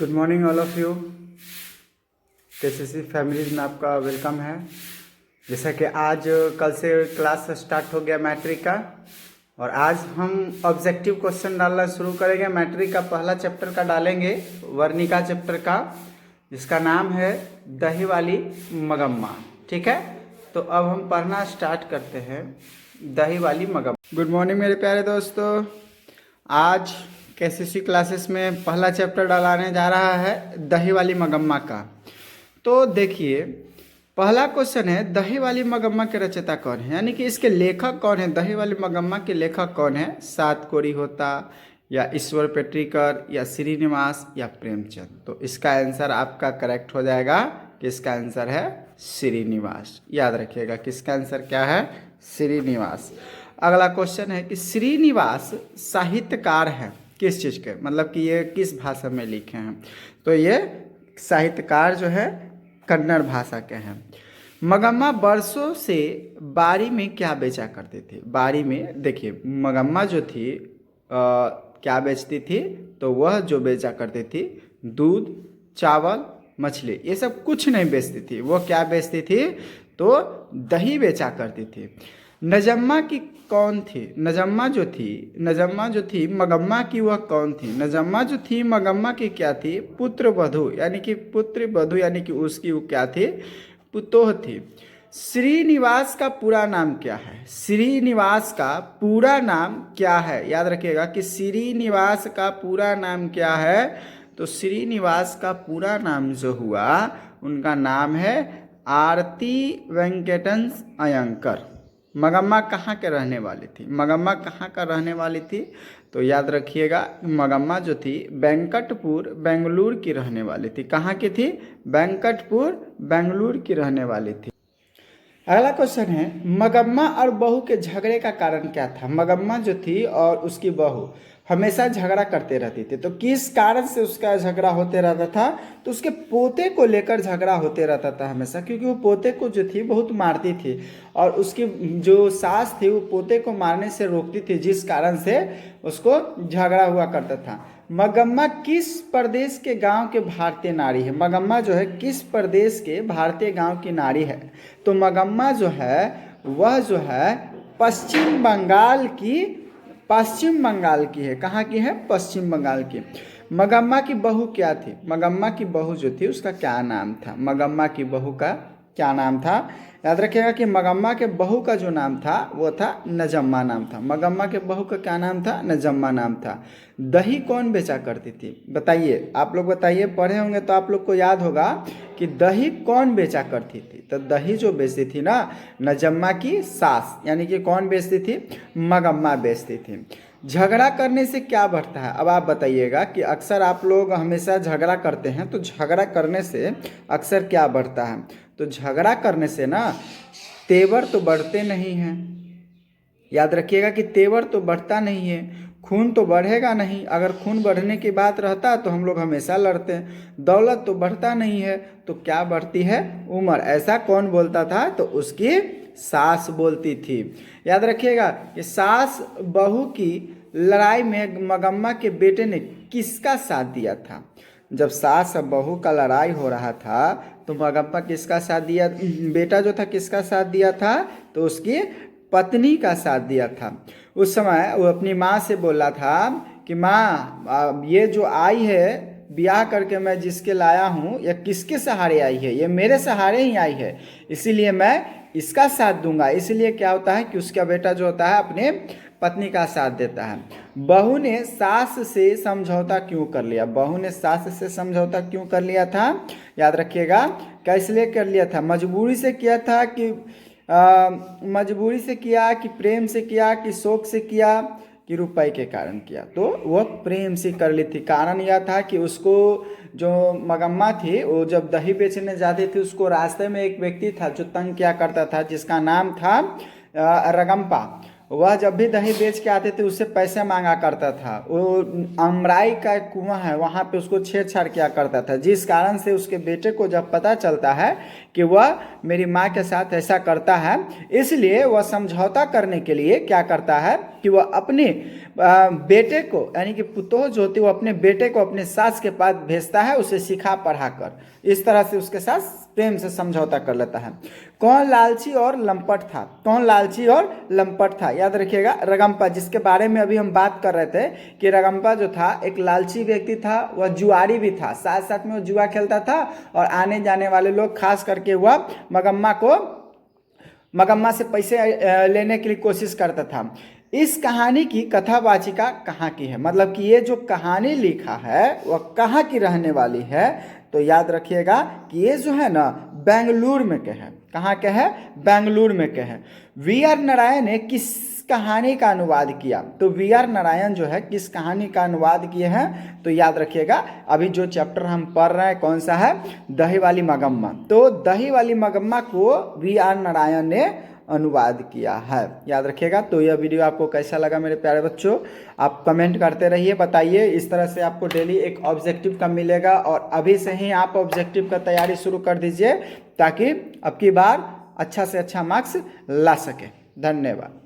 Good morning all of you. KCC families में आपका welcome है। जैसा कि आज कल से क्लास स्टार्ट हो गया मैट्रिक का, और आज हम ऑब्जेक्टिव क्वेश्चन डालना शुरू करेंगे। मैट्रिक का पहला चैप्टर का डालेंगे, वर्णिका चैप्टर का, जिसका नाम है दही वाली मगम्मा। ठीक है, तो अब हम पढ़ना स्टार्ट करते हैं। दही वाली मगम्मा। गुड मॉर्निंग मेरे प्यारे दोस्तों। आज केसीसी क्लासेस में पहला चैप्टर डालाने जा रहा है दही वाली मगम्मा का। तो देखिए, पहला क्वेश्चन है दही वाली मगम्मा के रचयिता कौन है, यानी कि इसके लेखक कौन है। दही वाली मगम्मा के लेखक कौन है? सातकोरी होता, या ईश्वर पेटरीकर, या श्रीनिवास, या प्रेमचंद। तो इसका आंसर आपका करेक्ट हो जाएगा कि इसका आंसर है श्रीनिवास। याद रखिएगा किसका आंसर क्या है? श्रीनिवास। अगला क्वेश्चन है कि श्रीनिवास साहित्यकार हैं किस चीज़ के, मतलब कि ये किस भाषा में लिखे हैं। तो ये साहित्यकार जो है कन्नड़ भाषा के हैं। मगम्मा वर्षों से बारी में क्या बेचा करती थी? बारी में देखिए, मगम्मा जो थी क्या बेचती थी? तो वह जो बेचा करती थी दूध, चावल, मछली, ये सब कुछ नहीं बेचती थी। वो क्या बेचती थी? तो दही बेचा करती थी। नजम्मा की कौन थी? नजम्मा जो थी मगम्मा की वह कौन थी? नजम्मा जो थी मगम्मा की क्या थी? पुत्र वधू, यानी कि उसकी वो क्या थी? पुतोह थी। श्रीनिवास का पूरा नाम क्या है? श्रीनिवास का पूरा नाम क्या है? याद रखिएगा कि श्रीनिवास का पूरा नाम क्या है। तो श्रीनिवास का पूरा नाम जो हुआ, उनका नाम है आरती वेंकटन अयंकर। मगम्मा कहाँ के रहने वाली थी? मगम्मा कहाँ का रहने वाली थी? तो याद रखिएगा, मगम्मा जो थी वेंकटपुर बेंगलुरु की रहने वाली थी। कहाँ की थी? वेंकटपुर बेंगलुरु की रहने वाली थी। अगला क्वेश्चन है मगम्मा और बहू के झगड़े का कारण क्या था? मगम्मा जो थी और उसकी बहू हमेशा झगड़ा करते रहती थी। तो किस कारण से उसका झगड़ा होते रहता था? तो उसके पोते को लेकर झगड़ा होते रहता था हमेशा, क्योंकि वो पोते को जो थी बहुत मारती थी, और उसकी जो सास थी वो पोते को मारने से रोकती थी, जिस कारण से उसको झगड़ा हुआ करता था। मगम्मा किस प्रदेश के गांव के भारतीय नारी है? मगम्मा जो है किस प्रदेश के भारतीय गांव की नारी है? तो मगम्मा जो है वह जो है पश्चिम बंगाल की है। कहाँ की है? पश्चिम बंगाल की। मगम्मा की बहू क्या थी? मगम्मा की बहू जो थी उसका क्या नाम था? मगम्मा की बहू का क्या नाम था? याद रखिएगा कि मगम्मा के बहू का जो नाम था वो था नजम्मा नाम था। मगम्मा के बहू का क्या नाम था? नजम्मा नाम था। दही कौन बेचा करती थी? बताइए, आप लोग बताइए, पढ़े होंगे तो आप लोग को याद होगा कि दही कौन बेचा करती थी। तो दही जो बेचती थी ना, नजम्मा की सास, यानी कि कौन बेचती थी? मगम्मा बेचती थी। झगड़ा करने से क्या बढ़ता है? अब आप बताइएगा कि अक्सर आप लोग हमेशा झगड़ा करते हैं, तो झगड़ा करने से अक्सर क्या बढ़ता है? तो झगड़ा करने से ना तेवर तो बढ़ते नहीं हैं। याद रखिएगा कि तेवर तो बढ़ता नहीं है, खून तो बढ़ेगा नहीं। अगर खून बढ़ने की बात रहता तो हम लोग हमेशा लड़ते हैं। दौलत तो बढ़ता नहीं है, तो क्या बढ़ती है? उम्र। ऐसा कौन बोलता था? तो उसकी सास बोलती थी। याद रखिएगा कि सास बहू की लड़ाई में मगम्मा के बेटे ने किसका साथ दिया था? जब सास और बहू का लड़ाई हो रहा था तो मगम्मा किसका साथ दिया? बेटा जो था किसका साथ दिया था? तो उसकी पत्नी का साथ दिया था। उस समय वो अपनी माँ से बोला था कि माँ, ये जो आई है ब्याह करके मैं जिसके लाया हूँ, यह किसके सहारे आई है? ये मेरे सहारे ही आई है, इसीलिए मैं इसका साथ दूंगा। इसलिए क्या होता है कि उसका बेटा जो होता है अपने पत्नी का साथ देता है। बहू ने सास से समझौता क्यों कर लिया? बहू ने सास से समझौता क्यों कर लिया था? याद रखिएगा, कैसे लिए कर लिया था? मजबूरी से किया था कि मजबूरी से किया, कि प्रेम से किया, कि शौक से किया, कि रुपए के कारण किया? तो वह प्रेम से कर ली थी। कारण यह था कि उसको, जो मगम्मा थी, वो जब दही बेचने जाती थी, उसको रास्ते में एक व्यक्ति था जो तंग किया करता था, जिसका नाम था रगम्पा। वह जब भी दही बेच के आते थे उससे पैसे मांगा करता था। वो अमराई का एक कुआं है वहाँ पे उसको छेड़छाड़ किया करता था, जिस कारण से उसके बेटे को जब पता चलता है कि वह मेरी माँ के साथ ऐसा करता है, इसलिए वह समझौता करने के लिए क्या करता है कि वह अपने बेटे को यानी कि पुतोह जो होती है वो अपने बेटे को अपने सास के पास भेजता है, उसे सिखा पढ़ा कर। इस तरह से उसके साथ प्रेम से समझौता कर लेता है। कौन लालची और लंपट था? कौन लालची और लंपट था? याद रखिएगा, रगम्पा, जिसके बारे में अभी हम बात कर रहे थे कि रगम्पा जो था एक लालची व्यक्ति था, वह जुआरी भी था, साथ साथ में वो जुआ खेलता था और आने जाने वाले लोग खास करके वह मगम्मा से पैसे लेने के लिए कोशिश करता था। इस कहानी की कथावाचिका कहाँ की है? मतलब कि ये जो कहानी लिखा है वह कहाँ की रहने वाली है? तो याद रखिएगा कि ये जो है ना बेंगलुरु में के है। कहाँ के है? बेंगलुरु में के है। वी आर नारायण ने किस कहानी का अनुवाद किया? तो वी आर नारायण जो है किस कहानी का अनुवाद किए हैं? तो याद रखिएगा अभी जो चैप्टर हम पढ़ रहे हैं कौन सा है? दही वाली मगम्मा। तो दही वाली मगम्मा को वी आर नारायण ने अनुवाद किया है, याद रखिएगा। तो यह वीडियो आपको कैसा लगा मेरे प्यारे बच्चों? आप कमेंट करते रहिए, बताइए। इस तरह से आपको डेली एक ऑब्जेक्टिव का मिलेगा और अभी से ही आप ऑब्जेक्टिव का तैयारी शुरू कर दीजिए ताकि अब की बार अच्छा से अच्छा मार्क्स ला सके। धन्यवाद।